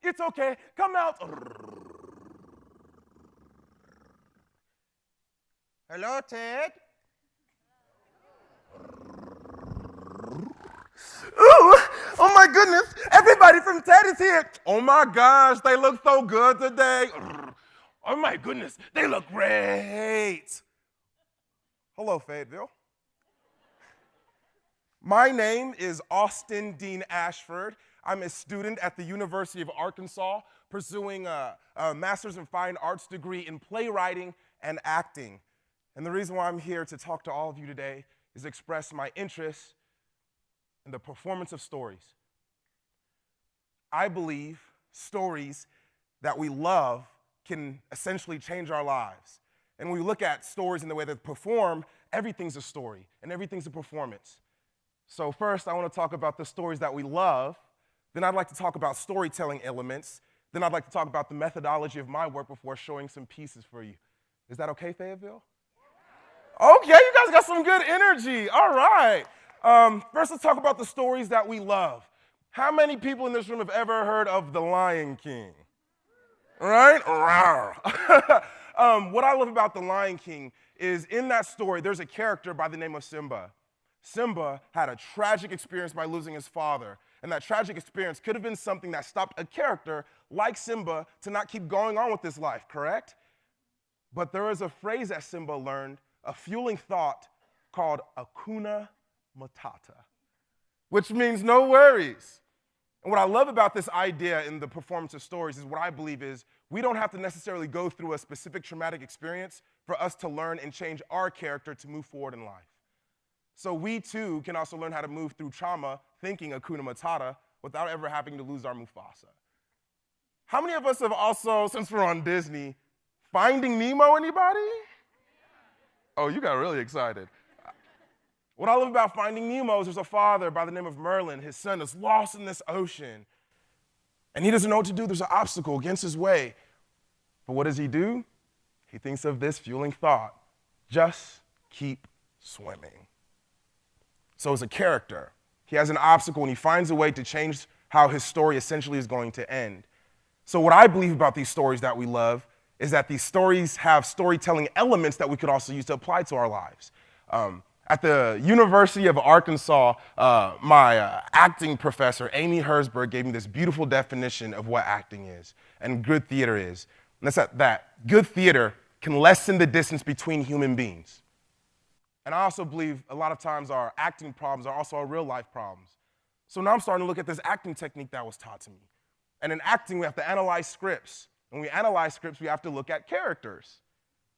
It's okay. Come out. Hello, Ted. Ooh, oh my goodness, everybody from TED is here. Oh my gosh, they look so good today. Oh my goodness, they look great. Hello, Fayetteville. My name is Austin Dean Ashford. I'm a student at the University of Arkansas pursuing a Master's in Fine Arts degree in playwriting and acting. And the reason why I'm here to talk to all of you today is express my interest in the performance of stories. I believe stories that we love can essentially change our lives. And when we look at stories in the way they perform, everything's a story and everything's a performance. So first, I want to talk about the stories that we love. Then I'd like to talk about storytelling elements. Then I'd like to talk about the methodology of my work before showing some pieces for you. Is that okay, Fayetteville? Okay, you guys got some good energy. All right. First, let's talk about the stories that we love. How many people in this room have ever heard of The Lion King? Right? What I love about The Lion King is in that story, there's a character by the name of Simba. Simba had a tragic experience by losing his father. And that tragic experience could have been something that stopped a character like Simba to not keep going on with his life, correct? But there is a phrase that Simba learned, a fueling thought called Hakuna Matata, which means no worries. And what I love about this idea in the performance of stories is what I believe is we don't have to necessarily go through a specific traumatic experience for us to learn and change our character to move forward in life. So we too can also learn how to move through trauma thinking Hakuna Matata without ever having to lose our Mufasa. How many of us have also, since we're on Disney, Finding Nemo, anybody? Oh, you got really excited. What I love about Finding Nemo is there's a father by the name of Merlin. His son is lost in this ocean, and he doesn't know what to do. There's an obstacle against his way. But what does he do? He thinks of this fueling thought: just keep swimming. So as a character, he has an obstacle, and he finds a way to change how his story essentially is going to end. So what I believe about these stories that we love is that these stories have storytelling elements that we could also use to apply to our lives. At the University of Arkansas, my acting professor, Amy Herzberg, gave me this beautiful definition of what acting is and good theater is. And that's that good theater can lessen the distance between human beings. And I also believe a lot of times our acting problems are also our real life problems. So now I'm starting to look at this acting technique that was taught to me. And in acting, we have to analyze scripts. When we analyze scripts, we have to look at characters.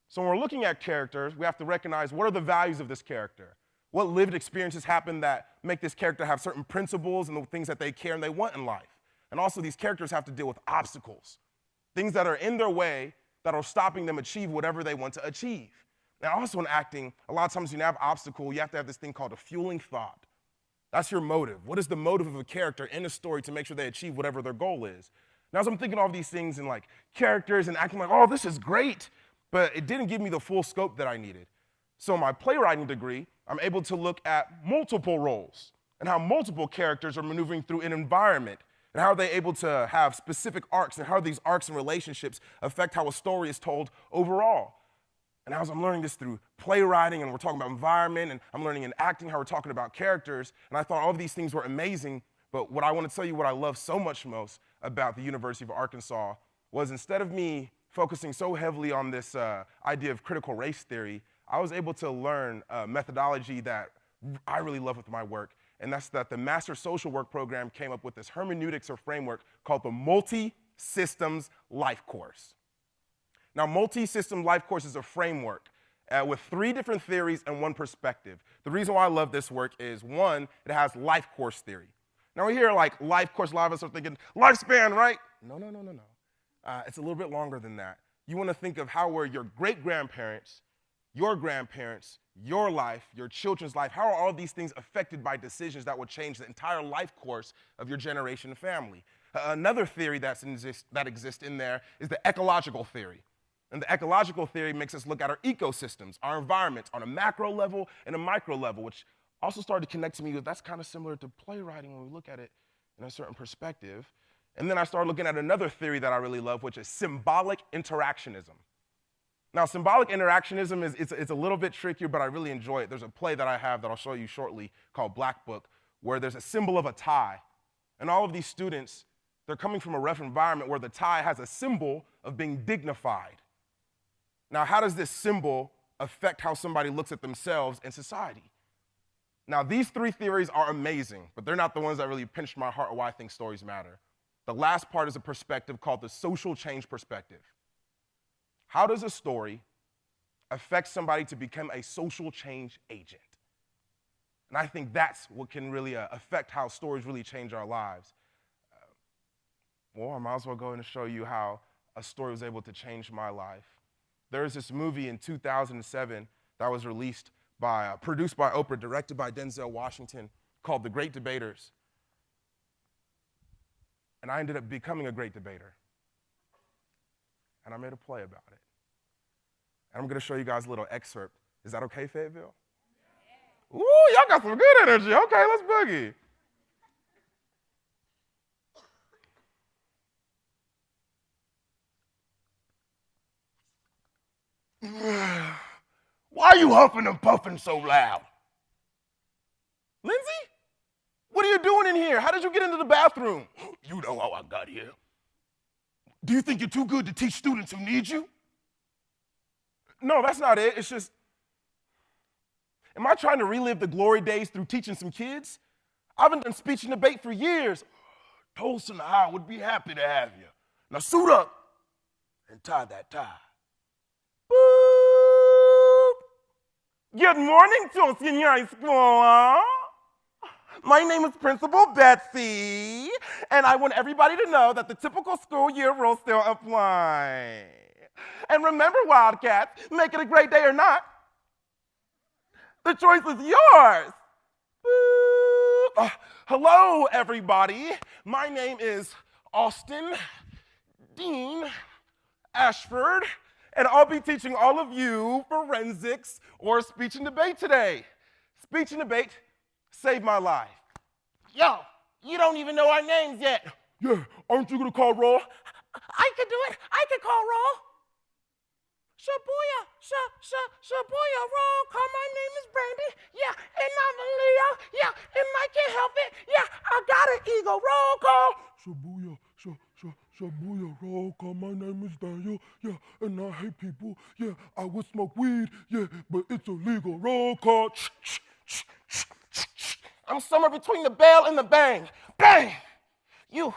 So when we're looking at characters, we have to recognize what are the values of this character? What lived experiences happen that make this character have certain principles and the things that they care and they want in life? And also these characters have to deal with obstacles, things that are in their way that are stopping them achieve whatever they want to achieve. Now also in acting, a lot of times when you have obstacle, you have to have this thing called a fueling thought. That's your motive. What is the motive of a character in a story to make sure they achieve whatever their goal is? Now as I'm thinking all of these things and like characters and acting like, oh, this is great, but it didn't give me the full scope that I needed. So in my playwriting degree, I'm able to look at multiple roles and how multiple characters are maneuvering through an environment and how are they able to have specific arcs and how these arcs and relationships affect how a story is told overall. And as I'm learning this through playwriting and we're talking about environment and I'm learning in acting how we're talking about characters, and I thought all of these things were amazing, but what I want to tell you what I love so much most about the University of Arkansas was instead of me focusing so heavily on this idea of critical race theory, I was able to learn a methodology that I really love with my work, and that's that the Master Social Work program came up with this hermeneutics or framework called the Multi-Systems Life Course. Now, multi-system life course is a framework with 3 different theories and 1 perspective. The reason why I love this work is, 1, it has life course theory. Now, we hear like life course, a lot of us are thinking lifespan, right? No. It's a little bit longer than that. You want to think of how were your great-grandparents, your life, your children's life, how are all these things affected by decisions that will change the entire life course of your generation and family? Another theory that exists in there is the ecological theory. And the ecological theory makes us look at our ecosystems, our environments on a macro level and a micro level, which also started to connect to me with that's kind of similar to playwriting when we look at it in a certain perspective. And then I started looking at another theory that I really love, which is symbolic interactionism. Now, symbolic interactionism it's a little bit trickier, but I really enjoy it. There's a play that I have that I'll show you shortly called Black Book, where there's a symbol of a tie. And all of these students, they're coming from a rough environment where the tie has a symbol of being dignified. Now, how does this symbol affect how somebody looks at themselves in society? Now, these three theories are amazing, but they're not the ones that really pinched my heart or why I think stories matter. The last part is a perspective called the social change perspective. How does a story affect somebody to become a social change agent? And I think that's what can really affect how stories really change our lives. Well, I might as well go and show you how a story was able to change my life. There's this movie in 2007 that was produced by Oprah, directed by Denzel Washington, called The Great Debaters. And I ended up becoming a great debater. And I made a play about it. And I'm going to show you guys a little excerpt. Is that okay, Fayetteville? Ooh, y'all got some good energy. Okay, let's boogie. Why are you huffing and puffing so loud? Lindsay? What are you doing in here? How did you get into the bathroom? You know how I got here. Do you think you're too good to teach students who need you? No, that's not it. It's just, am I trying to relive the glory days through teaching some kids? I haven't done speech and debate for years. Toast and I would be happy to have you. Now suit up and tie that tie. Boop. Good morning, Chelsea High School. My name is Principal Betsy, and I want everybody to know that the typical school year rules still apply. And remember, Wildcats, make it a great day or not, the choice is yours. Hello, everybody. My name is Austin Dean Ashford, and I'll be teaching all of you forensics or speech and debate today. Speech and debate saved my life. Yo, you don't even know our names yet. Yeah, aren't you gonna call roll? I can do it. I can call roll. Shabuya, shabuya, roll call. My name is Brandy. Yeah, and I'm a Leo. Yeah, and I can't help it. Yeah, I got an ego. Roll call. Shabuya, shabuya, roll call. My name is Daniel. Yeah, and I hate people. Yeah, I would smoke weed. Yeah, but it's illegal. Roll call. I'm somewhere between the bell and the bang. Bang! You,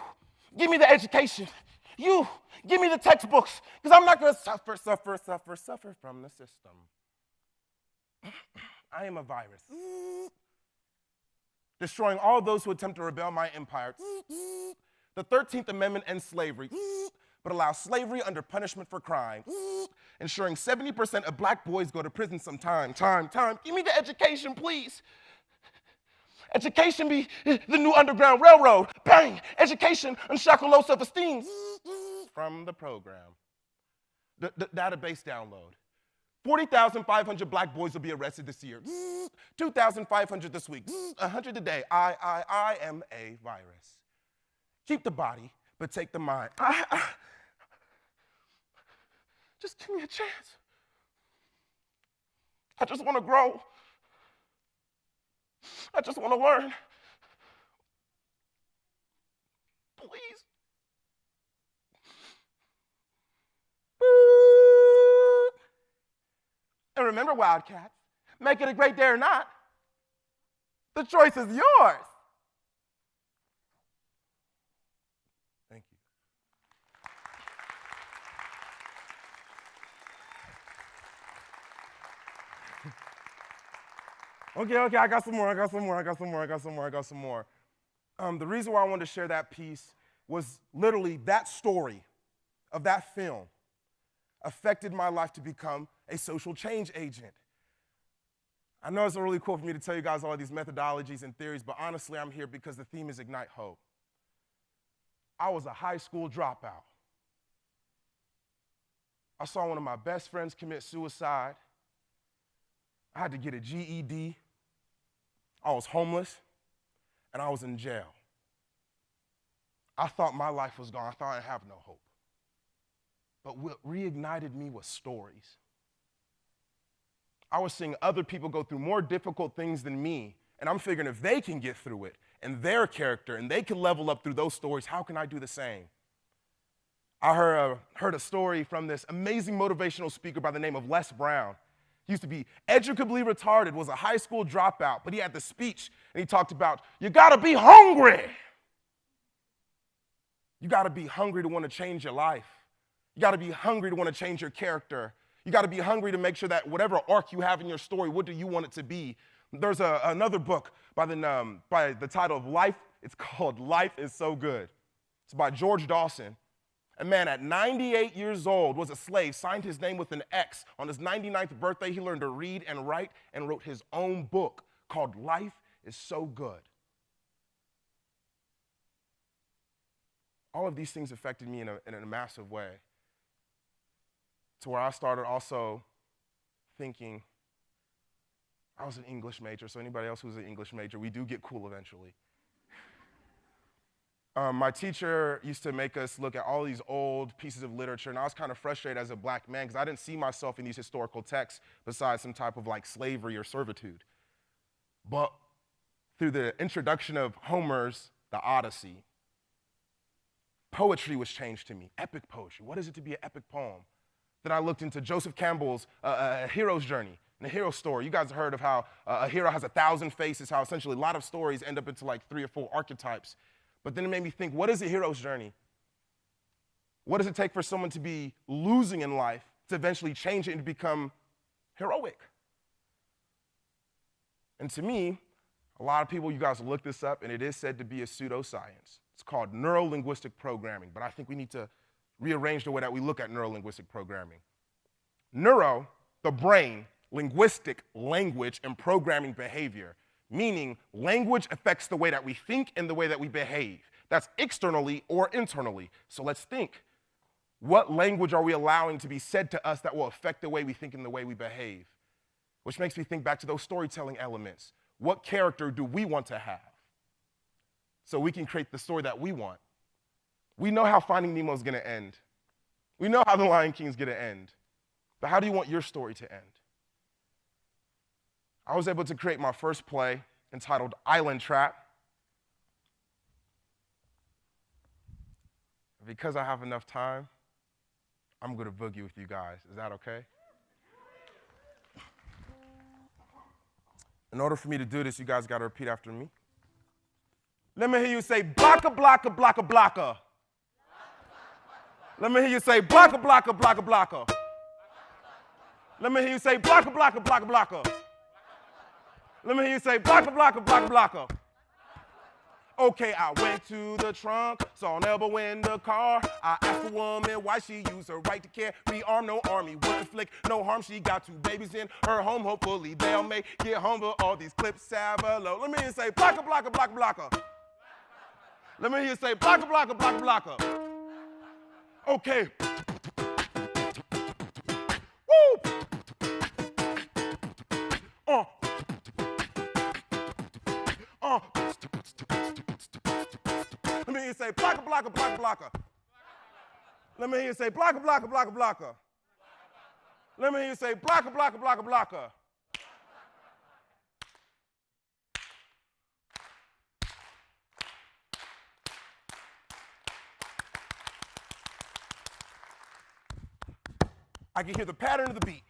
give me the education. You, give me the textbooks, because I'm not going to suffer from the system. I am a virus, destroying all those who attempt to rebel my empire. The 13th Amendment ends slavery, but allows slavery under punishment for crime, ensuring 70% of black boys go to prison sometime. Time. Give me the education, please. Education be the new Underground Railroad. Bang! Education unshackle low self-esteem. From the program. The database download. 40,500 black boys will be arrested this year. 2,500 this week. 100 a day. I am a virus. Keep the body, but take the mind. Just give me a chance. I just want to grow. I just want to learn. Please. And remember, Wildcats, make it a great day or not, the choice is yours. Thank you. Okay, I got some more. The reason why I wanted to share that piece was literally that story of that film affected my life to become a social change agent. I know it's really cool for me to tell you guys all of these methodologies and theories, but honestly, I'm here because the theme is Ignite Hope. I was a high school dropout. I saw one of my best friends commit suicide. I had to get a GED. I was homeless, and I was in jail. I thought my life was gone. I thought I'd have no hope. But what reignited me was stories. I was seeing other people go through more difficult things than me, and I'm figuring if they can get through it, and their character, and they can level up through those stories, how can I do the same? I heard a story from this amazing motivational speaker by the name of Les Brown. He used to be educably retarded, was a high school dropout, but he had the speech, and he talked about, you gotta be hungry. You gotta be hungry to want to change your life. You gotta be hungry to want to change your character. You gotta be hungry to make sure that whatever arc you have in your story, what do you want it to be? There's another book by the title of Life. It's called Life is So Good. It's by George Dawson. A man at 98 years old was a slave, signed his name with an X. On his 99th birthday, he learned to read and write and wrote his own book called Life is So Good. All of these things affected me in a massive way, to where I started also thinking, I was an English major, so anybody else who's an English major, we do get cool eventually. My teacher used to make us look at all these old pieces of literature, and I was kind of frustrated as a black man because I didn't see myself in these historical texts besides some type of like slavery or servitude. But through the introduction of Homer's The Odyssey, poetry was changed to me, epic poetry. What is it to be an epic poem? Then I looked into Joseph Campbell's A Hero's Journey, and the hero story. You guys have heard of how a hero has 1,000 faces, how essentially a lot of stories end up into like 3 or 4 archetypes. But then it made me think, what is a hero's journey? What does it take for someone to be losing in life to eventually change it and become heroic? And to me, a lot of people, you guys look this up, and it is said to be a pseudoscience. It's called neuro-linguistic programming, but I think we need to rearrange the way that we look at neuro-linguistic programming. Neuro, the brain, linguistic, language, and programming behavior. Meaning, language affects the way that we think and the way that we behave. That's externally or internally. So let's think. What language are we allowing to be said to us that will affect the way we think and the way we behave? Which makes me think back to those storytelling elements. What character do we want to have? So we can create the story that we want. We know how Finding Nemo is going to end. We know how The Lion King is going to end. But how do you want your story to end? I was able to create my first play entitled Island Trap. Because I have enough time, I'm going to boogie with you guys. Is that okay? In order for me to do this, you guys got to repeat after me. Let me hear you say, blocka, blocka, blocka, blocka. Let me hear you say, blocka, blocka, blocka, blocka. Let me hear you say, blocka, blocka, blocka, blocka. Let me hear you say, blocka, blocka, blocka, blocka. Okay, I went to the trunk, saw an elbow in the car. I asked the woman why she used her right to carry arm, no army, wouldn't inflict no harm. She got 2 babies in her home, hopefully they'll make it home, but all these clips have a low. Let me hear you say, blocka, blocka, blocka, blocka. Let me hear you say, blocka, blocka, blocka, blocka. Okay. Woo! Let me hear you say, blocka, blocka, blocka, blocka. Let me hear you say, blocka, blocka, blocka, blocka. Let me hear you say, blocka, blocka, blocka, blocka. I can hear the pattern of the beat.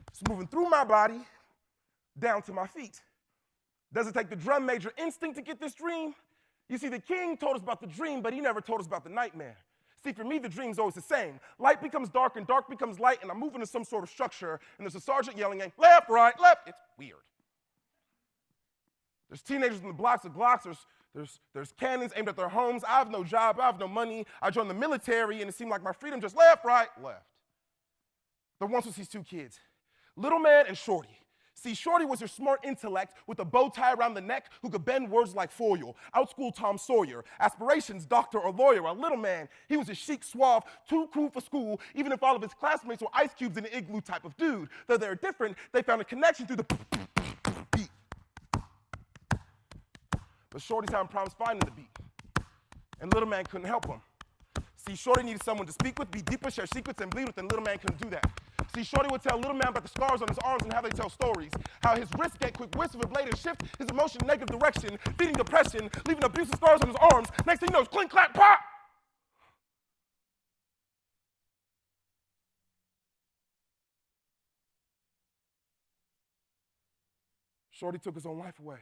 It's moving through my body, down to my feet. Does it take the drum major instinct to get this dream? You see, the king told us about the dream, but he never told us about the nightmare. See, for me, the dream's always the same. Light becomes dark, and dark becomes light, and I'm moving to some sort of structure, and there's a sergeant yelling, left, right, left. It's weird. There's teenagers in the blocks of Glocks. There's cannons aimed at their homes. I have no job. I have no money. I joined the military, and it seemed like my freedom just left, right, left. There once was these 2 kids, Little Man and Shorty. See, Shorty was your smart intellect with a bow tie around the neck who could bend words like foil, outschool Tom Sawyer, aspirations, doctor or lawyer. A little man, he was a chic, suave, too cool for school, even if all of his classmates were ice cubes in an igloo type of dude. Though they're different, they found a connection through the beat. But Shorty's having problems finding the beat. And little man couldn't help him. See, Shorty needed someone to speak with, be deeper, share secrets, and bleed with, and little man couldn't do that. See, Shorty would tell little man about the scars on his arms and how they tell stories. How his wrist get quick whisk of a blade and shift his emotion in negative direction, feeding depression, leaving abusive scars on his arms. Next thing you know, it's clink, clack, pop! Shorty took his own life away.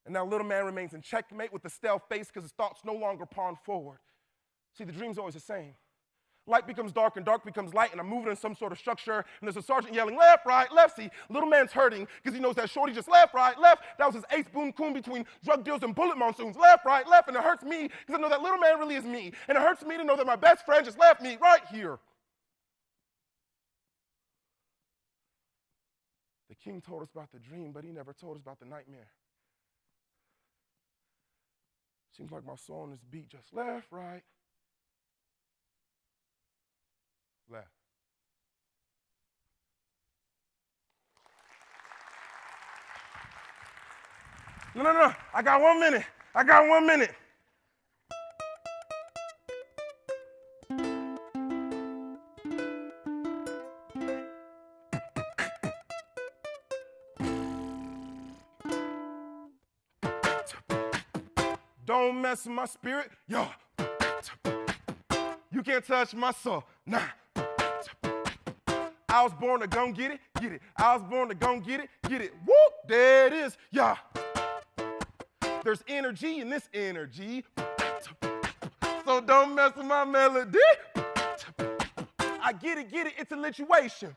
And now little man remains in checkmate with a stale face because his thoughts no longer pawn forward. See, the dream's always the same. Light becomes dark and dark becomes light, and I'm moving in some sort of structure, and there's a sergeant yelling, left, right, left. See, little man's hurting because he knows that Shorty just left, right, left. That was his ace boon coon between drug deals and bullet monsoons. Left, right, left, and it hurts me because I know that little man really is me, and it hurts me to know that my best friend just left me right here. The king told us about the dream, but he never told us about the nightmare. Seems like my soul on this beat just left, right, left. No. I got 1 minute. I got 1 minute. Don't mess with my spirit, yo. You can't touch my soul, nah. I was born to gon' get it, get it. I was born to gon' get it, get it. Whoop, there it is, yeah. There's energy in this energy, so don't mess with my melody. I get it, it's a lituation.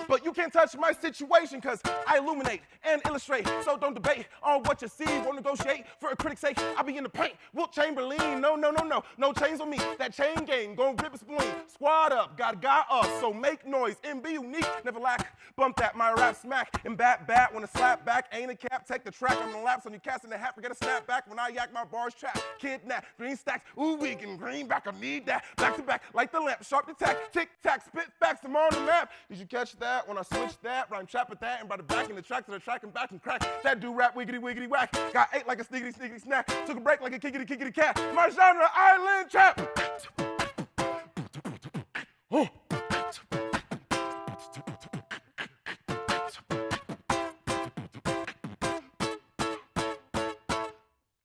But you can't touch my situation because I illuminate and illustrate. So don't debate on what you see. Won't negotiate for a critic's sake. I'll be in the paint. Wilt Chamberlain. No. No chains on me. That chain gang gon' rip a spleen. Squad up. Got us. So make noise and be unique. Never lack. Bump that. My rap smack. And bat. When a slap back. Ain't a cap. Take the track. I'm gonna lapse on you. Cast in the hat. Forget a snap back. When I yak my bars trap. Kidnap. Green stacks. Ooh, we can green back. I need that. Back to back. Like the lamp. Sharp attack. Tick tack. Spit facts. I'm on the map. Did you catch that? When I switch that, rhyme trap at that, and brought it back in the track to the track and back and crack. That do rap wiggity whack. Got ate like a sneakity snack. Took a break like a kickity cat. My genre, island trap.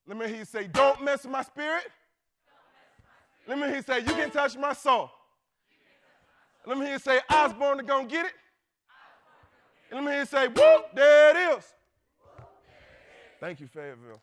Let me hear you say, don't mess with my spirit. Let me hear you say, you can touch my soul. Let me hear you say, I was born to gon' get it. And let me hear you say, whoop, there it is. Thank you, Fayetteville.